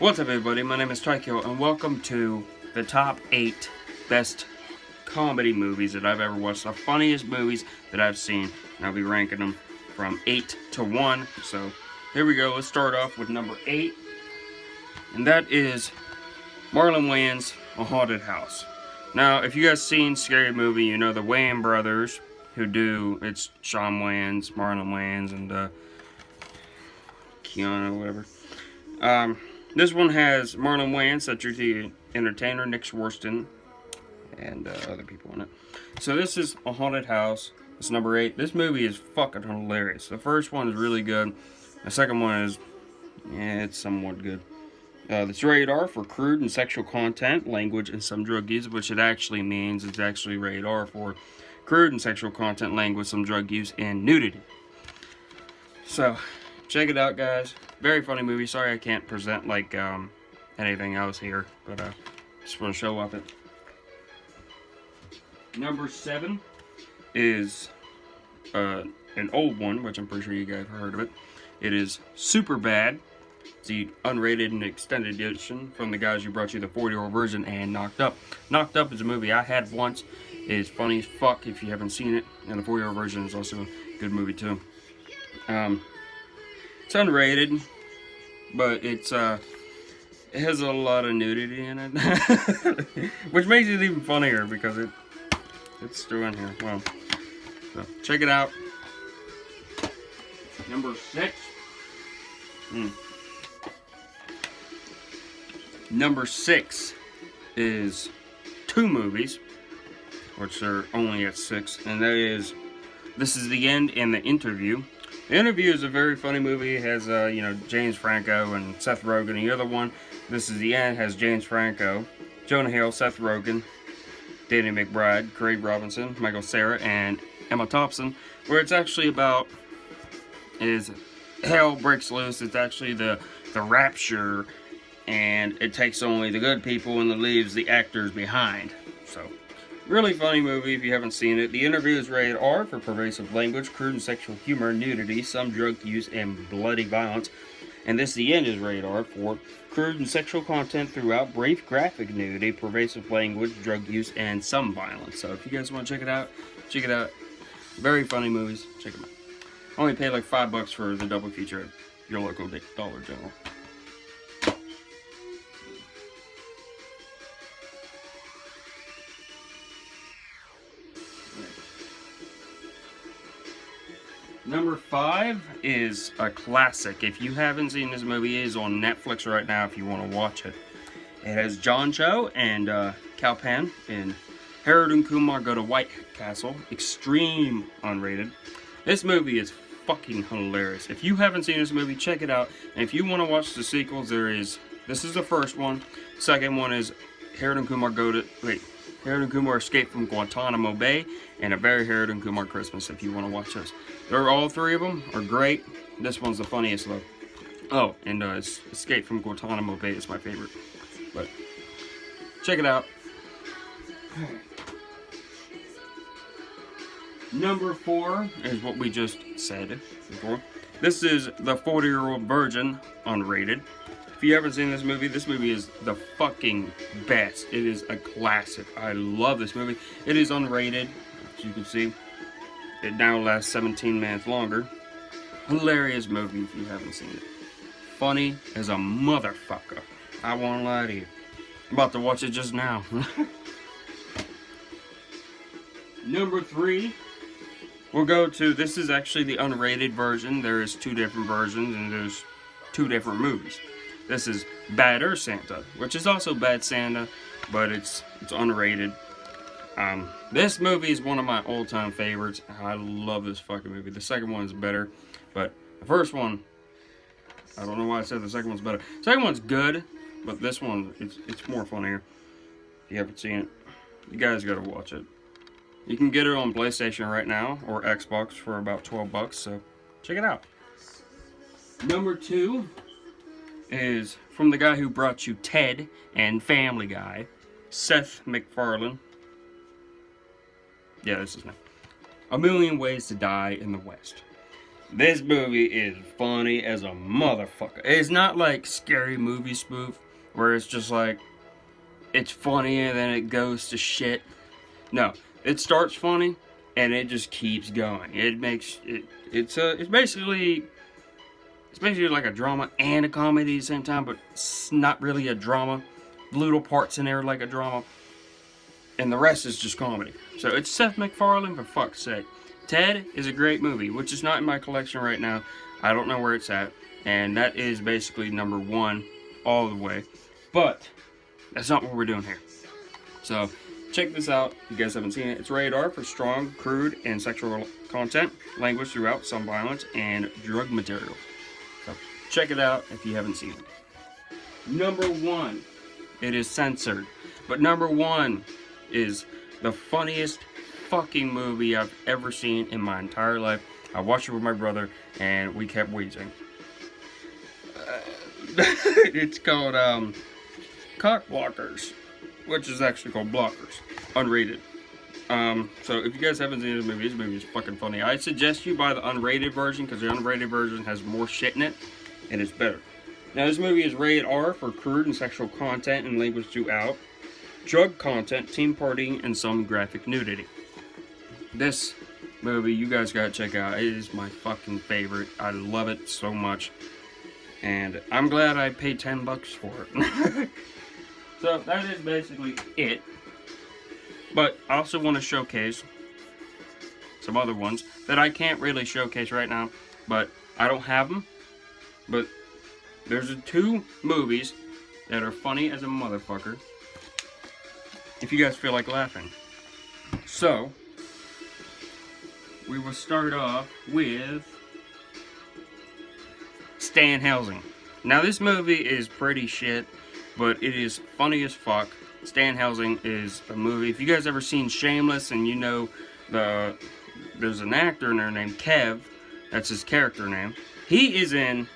What's up, everybody? My name is Tycho, and welcome to the top 8 best comedy movies that I've ever watched. The funniest movies that I've seen. And I'll be ranking them from 8 to 1. So, here we go. Let's start off with number 8. And that is Marlon Wayans' A Haunted House. Now, if you guys seen Scary Movie, you know the Wayans brothers who do, it's Sean Wayans, Marlon Wayans, and Keanu, whatever. This one has Marlon Wayans, Cedric the Entertainer, Nick Swartzen, and other people in it. So this is A Haunted House. It's number 8. This movie is fucking hilarious. The first one is really good. The second one is, it's somewhat good. It's rated R for crude and sexual content, language, and some drug use, which it actually means. It's actually rated R for crude and sexual content, language, some drug use, and nudity. So, check it out, guys. Very funny movie. Sorry I can't present like anything else here, but just want to show off it. Number 7 is an old one, which I'm pretty sure you guys have heard of it. It is Superbad. It's the unrated and extended edition from the guys who brought you the 40-year-old version and Knocked Up. Knocked Up is a movie I had once. It is funny as fuck if you haven't seen it, and the 40-year-old version is also a good movie too. It's unrated, but it has a lot of nudity in it, which makes it even funnier because it's still in here. Well, so check it out. Number 6. Number 6 is 2 movies, which are only at 6, and that is This Is the End and The Interview. The Interview is a very funny movie. It has, James Franco and Seth Rogen. The other one, This Is the End, has James Franco, Jonah Hill, Seth Rogen, Danny McBride, Craig Robinson, Michael Cera, and Emma Thompson, where it's actually about is hell breaks loose. It's actually the rapture, and it takes only the good people and it leaves the actors behind. So, really funny movie if you haven't seen it. The Interview is rated R for pervasive language, crude and sexual humor, nudity, some drug use, and bloody violence. And This The End is rated R for crude and sexual content throughout, brief graphic nudity, pervasive language, drug use, and some violence. So if you guys want to check it out, check it out. Very funny movies. Check them out. Only pay like $5 for the double feature at your local Dollar General. Number 5 is a classic. If you haven't seen this movie, it is on Netflix right now if you want to watch it. It has John Cho and Kal Penn and Harold and Kumar Go to White Castle. Extreme unrated. This movie is fucking hilarious. If you haven't seen this movie, check it out. And if you want to watch the sequels, this is the first one. Second one is Harold and Kumar Harold and Kumar Escape from Guantanamo Bay, and A Very Harold and Kumar Christmas, if you want to watch those. All 3 of them are great. This one's the funniest, though. Oh, and Escape from Guantanamo Bay is my favorite. But, check it out. Number 4 is what we just said before. This is the 40-year-old virgin, unrated. If you haven't seen this movie is the fucking best. It is a classic. I love this movie. It is unrated, as you can see. It now lasts 17 minutes longer. Hilarious movie if you haven't seen it. Funny as a motherfucker. I won't lie to you. I'm about to watch it just now. Number 3. We'll go to, this is actually the unrated version. There is 2 different versions and there's 2 different movies. This is Badder Santa, which is also Bad Santa, but it's unrated. This movie is one of my all-time favorites. I love this fucking movie. The second one is better, but the first one, I don't know why I said the second one's better. The second one's good, but this one, it's more funnier. If you haven't seen it, you guys gotta watch it. You can get it on PlayStation right now, or Xbox for about $12, so check it out. Number 2 is from the guy who brought you Ted and Family Guy, Seth MacFarlane. Yeah, this is his name. A Million Ways to Die in the West. This movie is funny as a motherfucker. It's not like Scary Movie spoof, where it's just like, it's funny and then it goes to shit. No, it starts funny and it just keeps going. It makes it. It's basically like a drama and a comedy at the same time, but it's not really a drama. Little parts in there like a drama, and the rest is just comedy. So it's Seth MacFarlane, for fuck's sake. Ted is a great movie, which is not in my collection right now. I don't know where it's at, and that is basically number 1 all the way. But that's not what we're doing here. So check this out if you guys haven't seen it. It's rated R for strong, crude, and sexual content, language throughout, some violence, and drug material. So check it out if you haven't seen it. Number 1, it is censored, but number 1 is the funniest fucking movie I've ever seen in my entire life. I watched it with my brother, and we kept wheezing. It's called Cock Blockers, which is actually called Blockers, unrated. So if you guys haven't seen this movie is fucking funny. I suggest you buy the unrated version, because the unrated version has more shit in it, and it's better. Now this movie is rated R for crude and sexual content and language throughout, drug content, team partying, and some graphic nudity. This movie you guys gotta check out. It is my fucking favorite. I love it so much, and I'm glad I paid $10 for it. So that is basically it. But I also want to showcase some other ones that I can't really showcase right now, but I don't have them. But there's 2 movies that are funny as a motherfucker, if you guys feel like laughing. So we will start off with Stan Helsing. Now this movie is pretty shit, but it is funny as fuck. Stan Helsing is a movie. If you guys ever seen Shameless, and you know there's an actor in there named Kev, that's his character name. He is in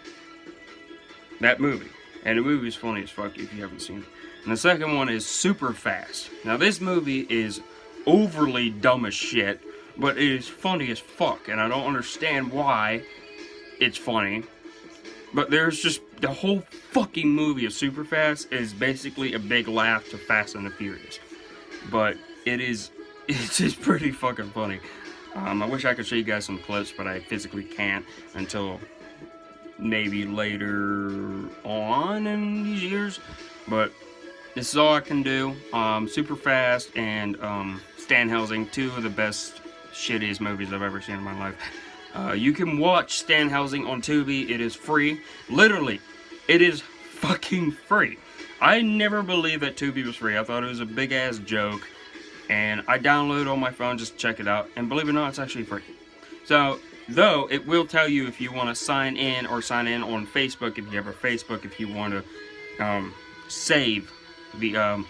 that movie, and the movie is funny as fuck if you haven't seen it. And the second one is Superfast. Now this movie is overly dumb as shit, but it is funny as fuck, and I don't understand why it's funny. But there's just, the whole fucking movie of Superfast is basically a big laugh to Fast and the Furious. But it's just pretty fucking funny. I wish I could show you guys some clips, but I physically can't until maybe later on in these years. But this is all I can do. Superfast and Stan Helsing, 2 of the best shittiest movies I've ever seen in my life. You can watch Stan Helsing on Tubi. It is free. Literally, it is fucking free. I never believed that Tubi was free. I thought it was a big ass joke, and I downloaded it on my phone just to check it out, and believe it or not, it's actually free. So, though it will tell you if you want to sign in on Facebook, if you have a Facebook, if you want to save the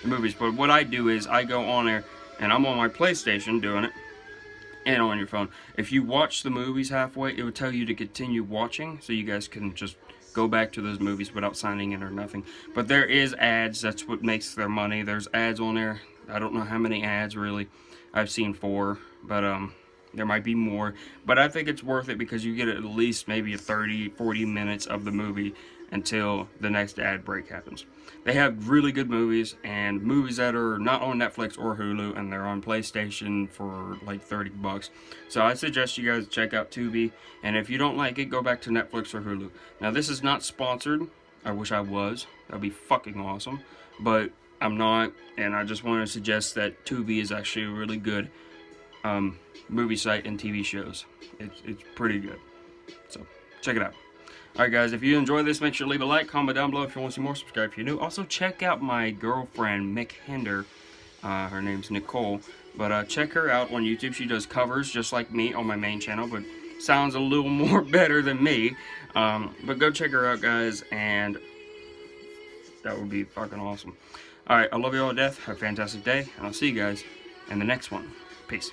movies. But what I do is I go on there, and I'm on my PlayStation doing it, and on your phone. If you watch the movies halfway, it would tell you to continue watching, so you guys can just go back to those movies without signing in or nothing. But there is ads. That's what makes their money. There's ads on there. I don't know how many ads really. I've seen 4, but there might be more. But I think it's worth it because you get at least maybe 30-40 minutes of the movie until the next ad break happens. They have really good movies, and movies that are not on Netflix or Hulu, and they're on PlayStation for like $30. So I suggest you guys check out Tubi, and if you don't like it, go back to Netflix or Hulu. Now this is not sponsored. I wish I was. That'd be fucking awesome. But I'm not, and I just want to suggest that Tubi is actually a really good movie site and TV shows. It's pretty good. So check it out. Alright guys, if you enjoyed this, make sure to leave a like, comment down below if you want to see more, subscribe if you're new. Also check out my girlfriend, Mick Hinder. Her name's Nicole. But check her out on YouTube. She does covers just like me on my main channel, but sounds a little more better than me. But go check her out, guys, and that would be fucking awesome. Alright, I love you all to death. Have a fantastic day, and I'll see you guys in the next one. Peace.